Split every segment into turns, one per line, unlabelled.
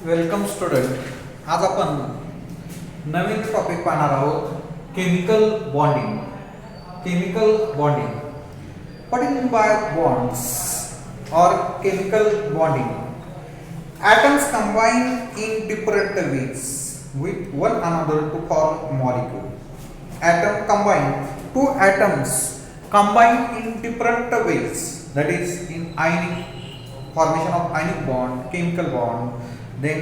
Welcome student. आज आपण नवीन topic पाहणार आहोत, chemical bonding. Chemical bonding. What is mean by bonds or chemical bonding? Atoms combine in different ways with one another to form molecule. Two atoms combine in different ways, that is in ionic formation of ionic bond, chemical bond, then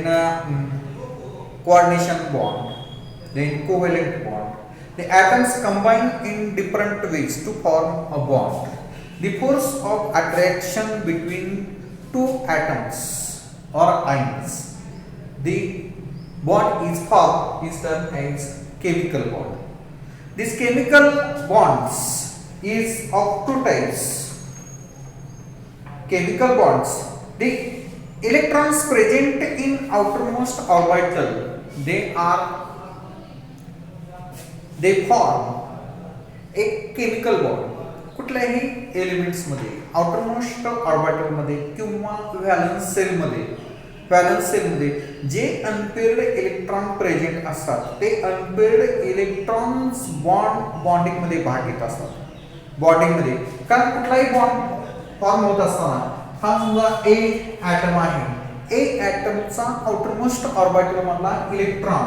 coordination bond, then covalent bond. The atoms combine in different ways to form a bond. The force of attraction between two atoms or ions, the bond is termed as chemical bond. These chemical bonds is of two types. Chemical bonds, the electrons present in outermost orbital, they form a chemical bond. कुठल्याही elements मध्ये, outermost orbital मध्ये किंवा valence sale मध्ये जे unpaired electron present असतात ते unpaired electrons bonding मध्ये भाग घेत असतात. बॉन्डिंग मध्ये कारण कुठलाही बॉन्ड फॉर्म होत असताना हा समजा ए ॲटम आहे, ए ॲटमचा आउटरमोस्ट ऑर्बिटल मधला इलेक्ट्रॉन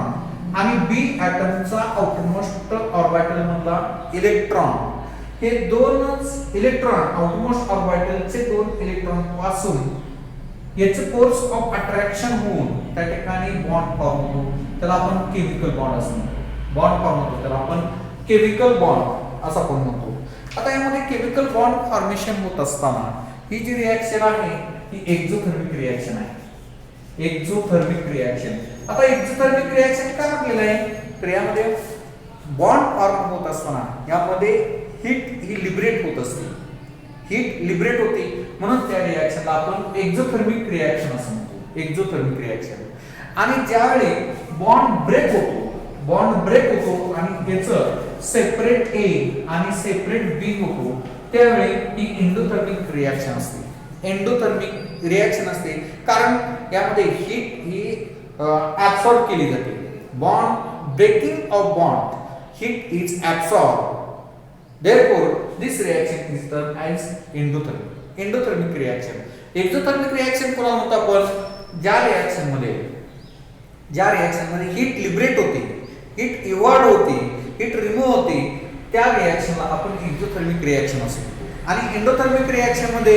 आणि बी ॲटमचा आउटरमोस्ट ऑर्बिटल मधला इलेक्ट्रॉन, हे दोनच इलेक्ट्रॉन आउटमोस्ट ऑर्बिटलचे दोन इलेक्ट्रॉन पासून याचे फोर्स ऑफ अट्रॅक्शन होऊन त्या ठिकाणी बॉन्ड फॉर्म होतो. त्याला आपण केमिकल बॉन्ड असं म्हणतो. बॉन्ड फॉर्म होतो त्याला आपण केमिकल बॉन्ड असं आपण म्हणतो. आता यामध्ये केमिकल बॉन्ड फॉर्मेशन होत असताना ही जी रिएक्शन आहे ही एक्झोथर्मिक रिएक्शन आहे. Exothermic reaction. आता एक्झोथर्मिक रिएक्शन काय म्हटलेलं आहे? तर यामध्ये बॉन्ड फॉर्म होत असताना यामध्ये हीट ही लिबरेट होत असते. हीट लिबरेट होते म्हणून त्या रिएक्शनला आपण एक्झोथर्मिक रिएक्शन असं म्हणतो. Exothermic reaction. आणि ज्यावेळी बॉन्ड ब्रेक होतो आणि याचं सेपरेट ए आणि सेपरेट बी होतो त्यावेळी ही एंडोथर्मिक रिएक्शन असते. एंडोथर्मिक रिएक्शन असते कारण यामध्ये हीट ही ऍब्सॉर्ब केली जाते. Bond breaking of bond, heat is absorb. Therefore, this reaction is termed as endothermic. Endothermic reaction. Exothermic reaction कोणाला म्हणतो आपण? ज्या रिएक्शन मध्ये हीट लिबरेट होते, हीट इव्हॉर्ड होते, हीट रिमूव्ह होते, त्या रिएक्शनला आपण एक्झोथर्मिक रिएक्शन असं म्हणतो. आणि एंडोथर्मिक रिएक्शन मध्ये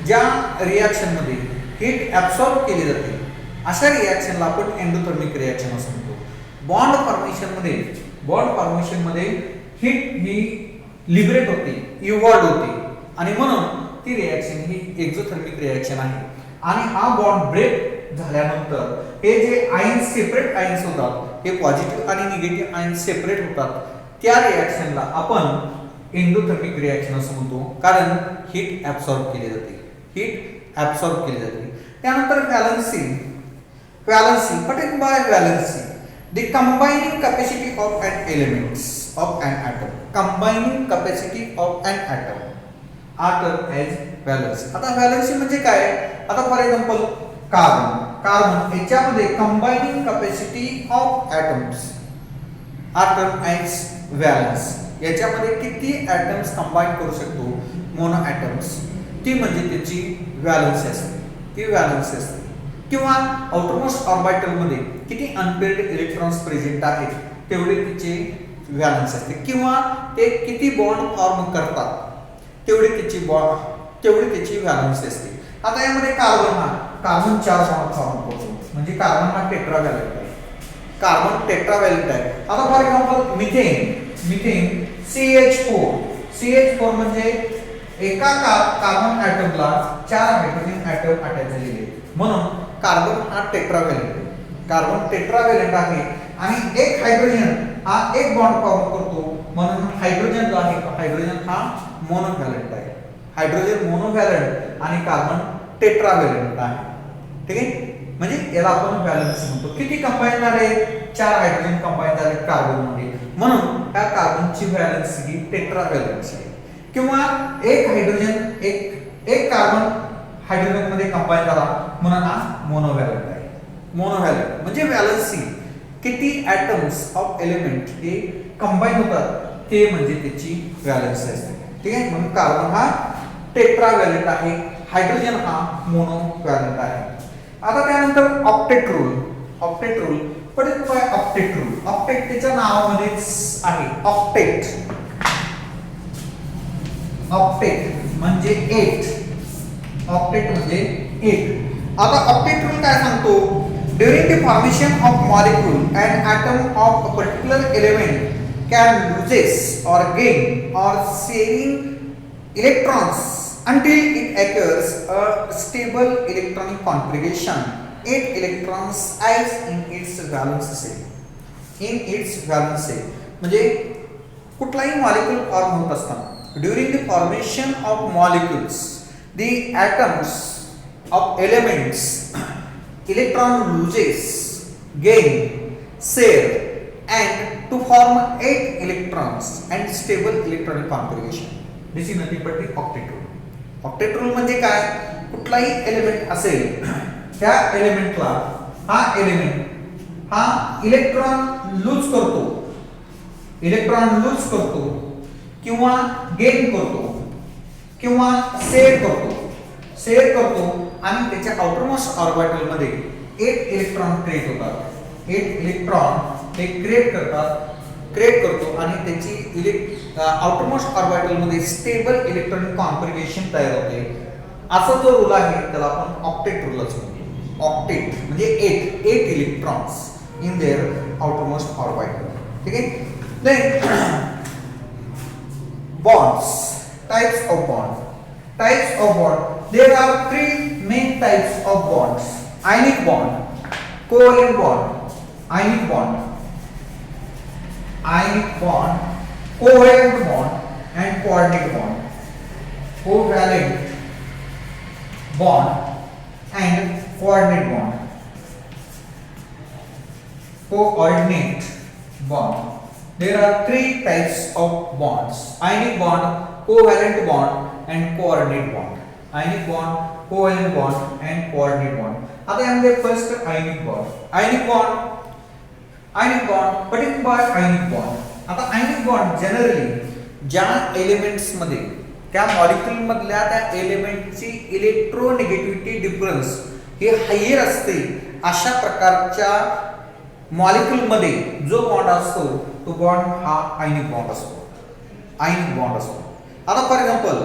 ज्या रिएक्शन मध्ये हीट ऍब्सॉर्ब केली जाते अशा रिएक्शनला आपण एंडोथर्मिक रिएक्शन असं म्हणतो. बॉन्ड फॉर्मेशन मध्ये हीट ही लिबरेट होते, इव्हॉर्ड होते आणि म्हणून ती रिएक्शन ही एक्झोथर्मिक रिएक्शन आहे. आणि हा बॉन्ड ब्रेक झाल्यानंतर हे जे आयन्स, सेपरेट आयन्स होतात, हे पॉझिटिव्ह आणि निगेटिव्ह आयन्स सेपरेट होतात, त्या रिएक्शनला आपण एंडोथर्मिक रिएक्शन असं म्हणतो कारण हीट ऍब्सॉर्ब केली जाते. त्यानंतर valency. VAT is by valency? The combining capacity of an elements of an atom. Combining capacity of an atom are termed as valence. आता व्हॅलन्सी म्हणजे काय? आता फॉर एक्झाम्पल कार्बन याच्यामध्ये combining capacity of atoms are term as valence. याच्यामध्ये किती atoms combine करू शकतो mono atoms, ती म्हणजे त्याची व्हॅलन्सी असते. किंवा आउटरमोस्ट ऑर्बिटल मध्ये किती अनपेअर्ड इलेक्ट्रॉन्स प्रेझेंट आहेत तेवढे तिचे व्हॅलन्स असते. किंवा ते किती बॉन्ड फॉर्म करतात तेवढी त्याची व्हॅलन्स असते. आता यामध्ये कार्बन 4 बॉन्ड फॉर्म करतो म्हणजे कार्बन हा टेट्राव्हॅलेंट आहे. आता फॉर एक्झाम्पल मिथेन CH4 म्हणजे एका कार्बन ॲटमला 4 हायड्रोजन ॲटम अटॅच झालेले म्हणून कार्बन हा टेट्राव्हॅलेंट आहे. आणि एक हायड्रोजन हा एक बॉन्ड फॉर्म करतो म्हणून हायड्रोजन जो आहे हायड्रोजन हा मोनोव्हॅलेंट आहे. हायड्रोजन मोनोव्हॅलेंट आणि कार्बन टेट्राव्हॅलेंट आहे. ठीक आहे, म्हणजे याला आपण व्हॅलन्स म्हणतो. किती कंबाईन झाले? 4 हायड्रोजन कंबाईन झाले कार्बन मध्ये म्हणून त्या कार्बनची व्हॅलन्स ही टेट्राव्हॅलन्स आहे. किंवा एक हायड्रोजन एक कार्बन हायड्रोजन मध्ये कंबाईन झाला म्हणून हा मोनोव्हॅलेंट आहे. मोनोव्हॅलंट म्हणजे व्हॅलन्सी किती ॲटम्स ऑफ एलिमेंट हे कंबाईन होतात ते म्हणजे त्याची व्हॅलन्सी असते. ठीक आहे, म्हणून कार्बन हा टेट्राव्हॅलंट आहे, हायड्रोजन हा मोनोव्हॅलंट आहे. आता त्यानंतर octet rule. Octet rule what is by octet rule? Octet त्याच्या नावामध्येच आहे. ऑक्टेट ऑक्टेट म्हणजे 8. ऑक्टेट म्हणजे 8. आता ऑक्टेट रूल काय सांगतो? During the formation of molecule and atom of a particular element can loses or gain or sharing electrons until it occurs a stable electronic configuration. 8 electrons as in its valence shell. In its valence shell म्हणजे कुठलाही molecule form होत असताना during the formation of molecules the atoms of elements electron loses, gain, share and to form 8 electrons and stable electronic configuration. This is nothing but the octet rule. Octet rule म्हणजे काय? कुठलाही element असेल त्या एलिमेंटला हा element हा electron lose करतो किंवा gain करतो किंवा शेअर करतो आणि त्याच्या आउटरमोस्ट ऑर्बिटल मध्ये 8 इलेक्ट्रॉन क्रिएट होतात. 8 इलेक्ट्रॉन ते क्रिएट करतो आणि त्याची आउटरमोस्ट ऑर्बिटल मध्ये स्टेबल इलेक्ट्रॉनिक कॉन्फिगरेशन तयार होते. असा जो रूल आहे त्याला आपण ऑक्टेट रूलच म्हणतो. ऑक्टेट म्हणजे 8 electrons in their outermost orbital. ठीक आहे. Then bonds, types of bond. There are 3 main types of bonds: ionic bond, covalent bond, covalent bond and coordinate bond. Covalent bond and coordinate bond. There are 3 types of bonds: ionic bond, covalent bond and coordinate bond. Ionic bond, covalent bond and coordinate bond. आता यामध्ये first ionic bond. What is by ionic bond? आता ionic bond generally ज्या elements मध्ये त्या molecule मधल्या त्या एलिमेंटची electronegativity difference हे higher असते अशा प्रकारच्या मॉलिक्यूल मध्ये जो बॉन्ड असतो तो बॉन्ड हा आयनिक बॉन्ड असतो. आता फॉर एक्झाम्पल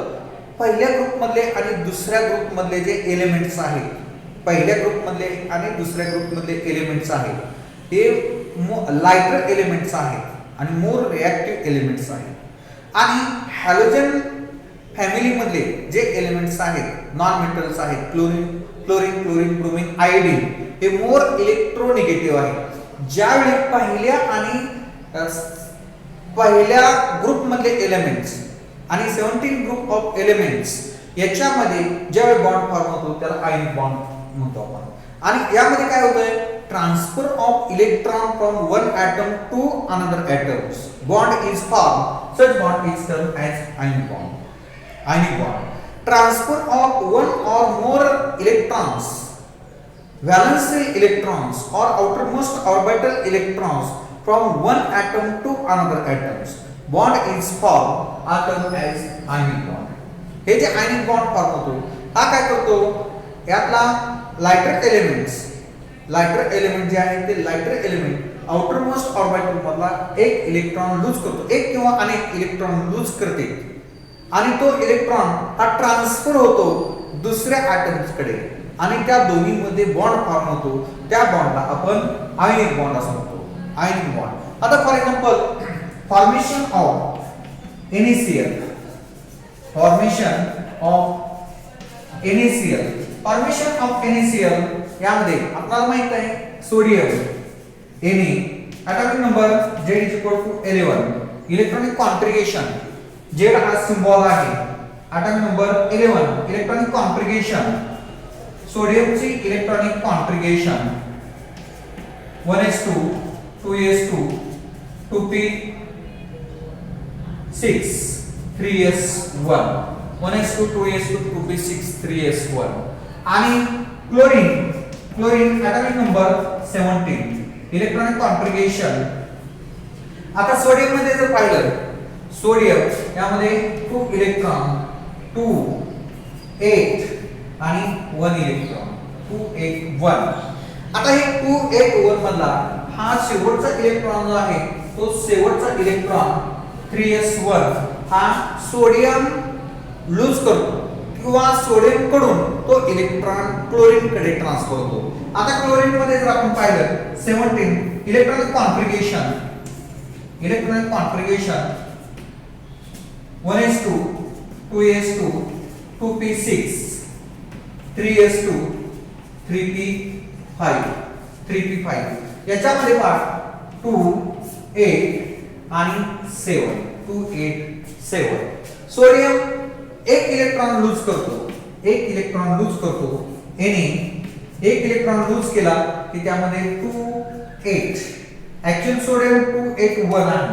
पहिल्या ग्रुप मधले आणि दुसऱ्या ग्रुप मधले जे एलिमेंट्स आहेत, पहिल्या ग्रुप मधले आणि दुसऱ्या ग्रुप मधले एलिमेंट्स आहेत हे लाइटर एलिमेंट्स आहेत आणि मोर रिएक्टिव्ह एलिमेंट्स आहेत. आणि हॅलोजन फॅमिली मधले जे एलिमेंट्स आहेत नॉन मेटल्स आहेत, क्लोरीन, ब्रोमीन, आयोडीन हे मोर इलेक्ट्रोनेगेटिव्ह आहेत. ज्यावेळी पहिल्या ग्रुप मधले एलिमेंट्स आणि 17 ग्रुप ऑफ एलिमेंट्स याच्यामध्ये ज्यावेळी बॉन्ड फॉर्म होतो त्याला आयनिक बॉन्ड म्हणतो आपण. आणि यामध्ये काय होतंय? Transfer of electron from one atom to another atoms. Bond is form, such bond is termed as ionic bond. Transfer of one or more electrons, valence electrons or outermost orbital electrons from one atom to another atoms. Bond is formed are termed as ionic bond. हे जे ionic bond form होतो हा काय करतो? यातला lighter element जे आहे ते लाइटर एलिमेंट आउटरमोस्ट ऑर्बिटल मधला एक इलेक्ट्रॉन लूज करतो, एक किंवा अनेक इलेक्ट्रॉन लूज करते आणि तो इलेक्ट्रॉन हा ट्रान्सफर होतो दुसऱ्या ॲटम्स कडे आणि त्या दोन्ही मध्ये बॉन्ड फॉर्म होतो. त्या बॉन्डला आपण आयनिक बॉन्ड असं म्हणतो. Ionic bond. आता for example formation of NaCl यामध्ये आपल्याला माहित आहे sodium Na atomic number Z is equal to 11. Electronic configuration Z हा सिम्बॉल आहे. atomic number 11. इलेक्ट्रॉनिक कॉन्फिगरेशन सोडियमची electronic configuration 1s2 2s2 2p6 3s1 1s2 2s2 2p6 3s1. आणि chlorine chlorine atomic number 17 electronic configuration. आता sodium मध्ये जर पाहिलं, sodium यामध्ये 2 electron 2 8 आणि 1 इलेक्ट्रॉन 2 8 1. आता हे 2 8 1 मधला हा शेवटचा इलेक्ट्रॉन जो आहे तो शेवटचा इलेक्ट्रॉन 3s1 हा सोडियम लूज करतो किंवा सोडियम कडून तो इलेक्ट्रॉन क्लोरीन कडे ट्रान्सफर होतो. आता क्लोरीन मध्ये जर आपण पाहिलं 17 electronic configuration 1s2 2s2 2p6 3s2 3p5 याच्यामध्ये पहा 2 8 आणि 7 2 8 7 सोडियम एक इलेक्ट्रॉन लूज करतो याने एक इलेक्ट्रॉन लूज केला की त्यामध्ये 2 8 ऍक्च्युअल सोडियम 281 आहे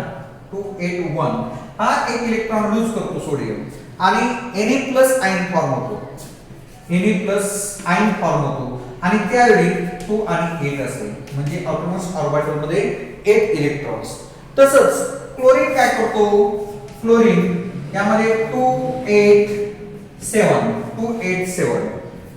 281 हा एक इलेक्ट्रॉन लूज करतो सोडियम आणि Na+ आयन फॉर्म होतो आणि त्यावेळी 2 आणि 8 असेल म्हणजे आउटरमोस्ट ऑर्बिटल मध्ये 8 इलेक्ट्रॉन्स. तसंच क्लोरीन काय करतो, क्लोरीन यामध्ये 287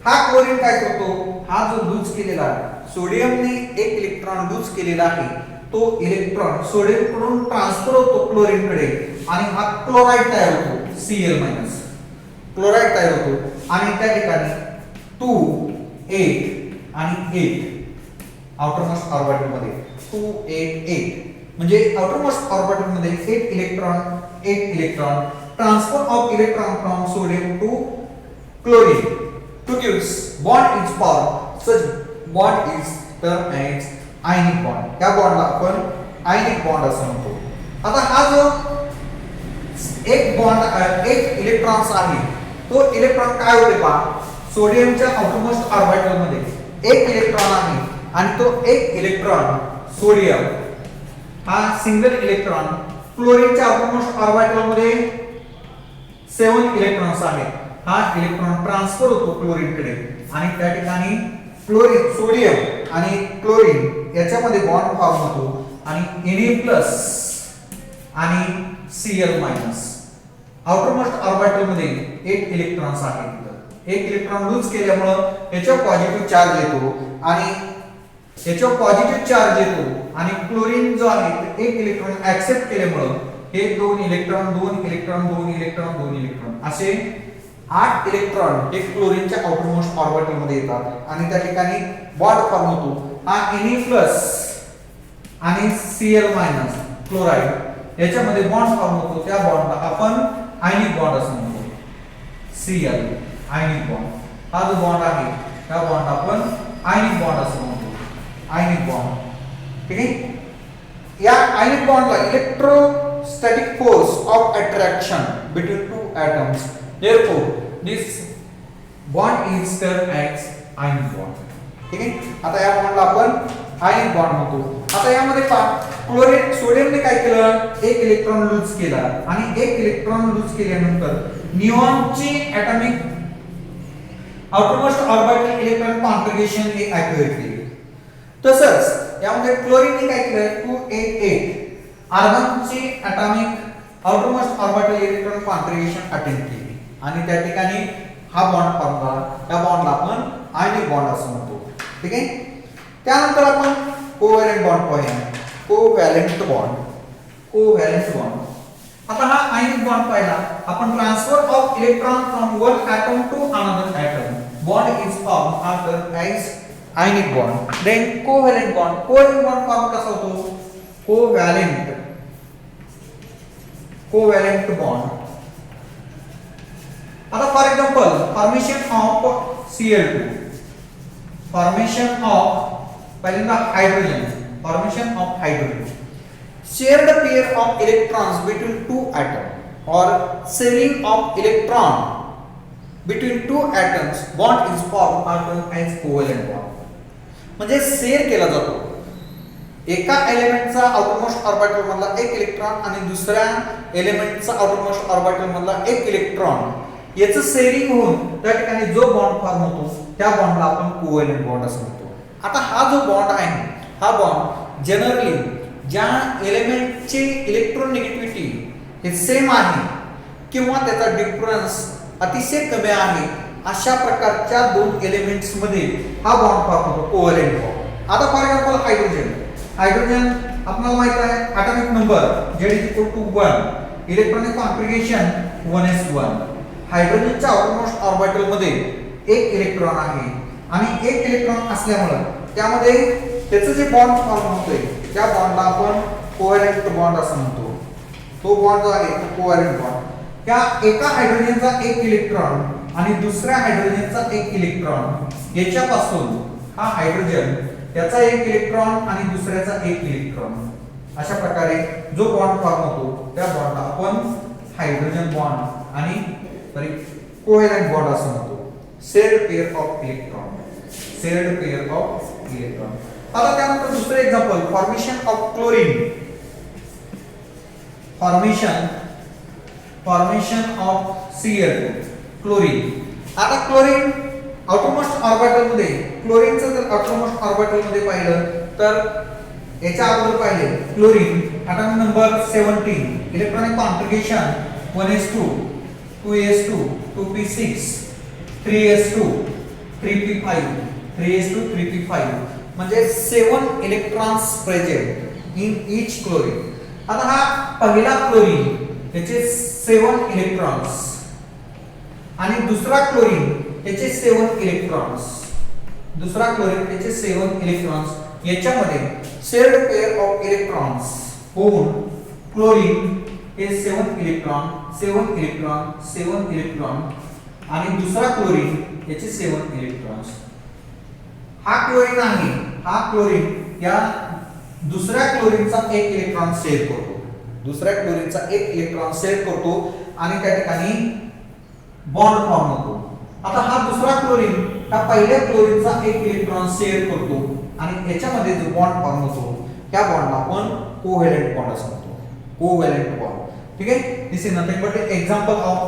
हा क्लोरीन काय करतो, हा जो लूज केलेला सोडियमने एक इलेक्ट्रॉन लूज केलेला आहे तो इलेक्ट्रॉन सोडियम कडून ट्रान्सफर होतो क्लोरीन कडे आणि हा क्लोराइड तयार होतो Cl- क्लोराइड तयार होतो आणि त्या ठिकाणी 2 8 आणि 8 आउटरमोस्ट ऑर्बिटल मध्ये 2 8 8 म्हणजे आउटरमोस्ट ऑर्बिटल मध्ये 8 electron transfer of electron from sodium to chlorine to gives bond is formed. Such bond is termed as ionic bond. या बॉन्डला आपण आयनिक बॉन्ड असं म्हणतो. आता हा जो एक इलेक्ट्रॉन्स आहे तो इलेक्ट्रॉन काय होते पहा, सोडियमच्या आउटरमोस्ट ऑर्बिटल मध्ये एक इलेक्ट्रॉन आहे आणि तो एक इलेक्ट्रॉन सोडियम हा सिंगल इलेक्ट्रॉन क्लोरीनच्या आउटरमोस्ट ऑर्बिटल मध्ये 7 इलेक्ट्रॉन्स आहेत. हा इलेक्ट्रॉन ट्रान्सफर होतो क्लोरीन कडे आणि त्या ठिकाणी क्लोरीन सोडियम आणि क्लोरीन याच्यामध्ये बॉन्ड फॉर्म होतो आणि Na+ आणि Cl- आउटरमोस्ट ऑर्बिटल मध्ये 8 इलेक्ट्रॉन्स आहेत. एक इलेक्ट्रॉन लूज केल्यामुळे याच्यावर पॉझिटिव्ह चार्ज येतो आणि क्लोरीन जो आहे एक इलेक्ट्रॉन ऍक्सेप्ट केल्यामुळे हे 2 इलेक्ट्रॉन असे 8 इलेक्ट्रॉन हे क्लोरीनच्या आउटरमोस्ट ऑर्बिटल मध्ये येतात आणि त्या ठिकाणी बॉन्ड फॉर्म होतो. हा Na+ आणि Cl- क्लोराइड याच्यामध्ये बॉन्ड फॉर्म होतो. त्या बॉन्डला आपण आयनिक बॉन्ड असं म्हणतो. Cl आयनिक बॉन्ड, हा जो बॉन्ड आहे त्या बॉन्ड आपण आयनिक बॉन्ड असं म्हणतो. आयनिक बॉन्ड, ठीक आहे. या आयनिक बॉन्डला electrostatic force of attraction between 2 atoms. Therefore, this bond is termed as ionic bond. ठीक आहे. आता या बॉन्डला आपण आयनिक बॉन्ड म्हणतो. आता यामध्ये पहा, क्लोरीन सोडियमने काय केलं, एक इलेक्ट्रॉन लूज केला आणि एक इलेक्ट्रॉन लूज केल्यानंतर निऑनची atomic outermost orbital electron configuration हे ऍक्युरेट केली. तसंच यामध्ये क्लोरीनने काय केलं, 288 आर्गॉनची atomic outermost orbital electron configuration attend केली आणि त्या ठिकाणी हा बॉन्ड फॉर्म झाला. त्या बॉन्डला आपण आयनिक बॉन्ड असं म्हणतो. ठीक आहे. त्यानंतर आपण कोव्हॅलेंट बॉन्ड पाहूया. Covalent bond. आता हा आयनिक बॉन्ड पाहिला आपण, transfer of electron from one atom to another atom. Bond is form after as ionic bond. Then covalent bond form कसा होतो, कोव्हॅलेंट बॉन्ड. आता for example formation of Cl2, formation of पहिल्यांदा hydrogen, formation of hydrogen, shared pair of electrons between two atoms or sharing of electron between two atoms, bond is formed are termed as covalent bond. म्हणजे share केला जातो एका एलिमेंटचा outermost orbital मधला एक electron आणि दुसऱ्या एलिमेंटचा outermost orbital मधला एक इलेक्ट्रॉन याचं शेअरिंग होऊन त्या ठिकाणी जो बॉन्ड फॉर्म होतो त्या बॉन्डला आपण कोव्हॅलेंट बॉन्ड असं म्हणतो. आता हा जो बॉन्ड आहे हा बॉन्ड जनरली ज्या एलिमेंटची इलेक्ट्रोनिगेटिव्हिटी हे सेम आहे किंवा त्याचा डिफरन्स अतिशय कमी आहे अशा प्रकारच्या दोन एलिमेंट्स मध्ये हा बॉन्ड फॉर्म होतो, कोव्हॅलेंट बॉन्ड. आता फॉर एक्झाम्पल हायड्रोजन आपल्याला माहित आहे atomic number Z=1, electronic configuration 1s1. हायड्रोजनच्या आउटरमोस्ट ऑर्बिटल मध्ये एक इलेक्ट्रॉन आहे आणि एक इलेक्ट्रॉन असल्यामुळे त्यामध्ये त्याचं जे बॉन्ड फॉर्म होतोय त्या बॉन्डला आपण कोव्हॅलेंट बॉन्ड असं म्हणतो. तो बॉन्ड जो आहे तो कोव्हॅलेंट बॉन्ड. त्या एका हायड्रोजनचा एक इलेक्ट्रॉन आणि दुसऱ्या हायड्रोजनचा एक इलेक्ट्रॉन याच्यापासून हा हायड्रोजन त्याचा एक इलेक्ट्रॉन आणि दुसऱ्याचा एक इलेक्ट्रॉन अशा प्रकारे जो बॉन्ड फॉर्म होतो त्या बॉन्डला आपण हायड्रोजन बॉन्ड आणि कोव्हॅलेंट बॉन्ड असं म्हणतो. Shared pair of electron, shared pair of electron. आता त्यानंतर दुसरे example formation of chlorine, formation of Cl2, chlorine. आता क्लोरीन आउटरमोस्ट ऑर्बिटल मध्ये, क्लोरीनचं जर आउटरमोस्ट ऑर्बिटल मध्ये पाहिलं तर याच्या अगोदर पाहिले chlorine atomic number 17, electronic configuration 1s2, 2s2, 2p6, 3s2, 3p5, 3s2, 3p5 म्हणजे 7 electrons present in each chlorine. आता हा पहिला क्लोरीन याचे 7 इलेक्ट्रॉन्स आणि दुसरा क्लोरीन याचे 7 इलेक्ट्रॉन्स, दुसरा क्लोरीन याचे 7 इलेक्ट्रॉन्स याच्यामध्ये शेअर्ड पेअर ऑफ इलेक्ट्रॉन्स होऊन क्लोरीन हे 7 इलेक्ट्रॉन 7 इलेक्ट्रॉन 7 इलेक्ट्रॉन आणि दुसरा क्लोरीन याचे 7 इलेक्ट्रॉन्स. हा क्लोरीन आहे, हा क्लोरीन या दुसऱ्या क्लोरीनचा एक इलेक्ट्रॉन शेअर करतो, दुसऱ्या क्लोरीनचा एक इलेक्ट्रॉन शेअर करतो आणि त्या ठिकाणी बॉन्ड फॉर्म होतो. आता हा दुसरा क्लोरीन हा पहिल्या क्लोरीनचा एक इलेक्ट्रॉन शेअर करतो आणि याच्यामध्ये जो बॉन्ड फॉर्म होतो त्या बॉन्डला आपण कोव्हॅलेंट बॉन्ड असं म्हणतो, कोव्हॅलेंट बॉन्ड. ठीक आहे. This is nothing but example of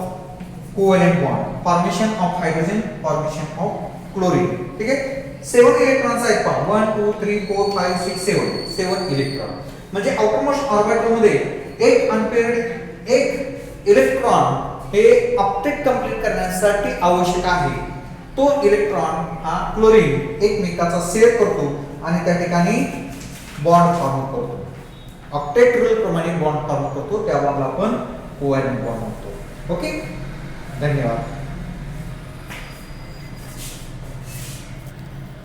covalent bond, formation of hydrogen, formation of chlorine. ठीक आहे. 7 इलेक्ट्रॉन्स आहेत पहा, 1 2 3 4 5 6 7 इलेक्ट्रॉन म्हणजे आउटरमोस्ट ऑर्बिटल मध्ये एक अनपेअर्ड एक इलेक्ट्रॉन हे ऑक्टेट कंप्लीट करण्यासाठी आवश्यक आहे. तो इलेक्ट्रॉन हा क्लोरीन एकमेकाचा शेअर करतो आणि त्या ठिकाणी बॉन्ड फॉर्म करतो. ऑक्टेट रूल प्रमाणे बॉन्ड फॉर्म करतो, त्या बॉन्डला आपण कोव्हॅलेंट बॉन्ड म्हणतो. ओके, धन्यवाद.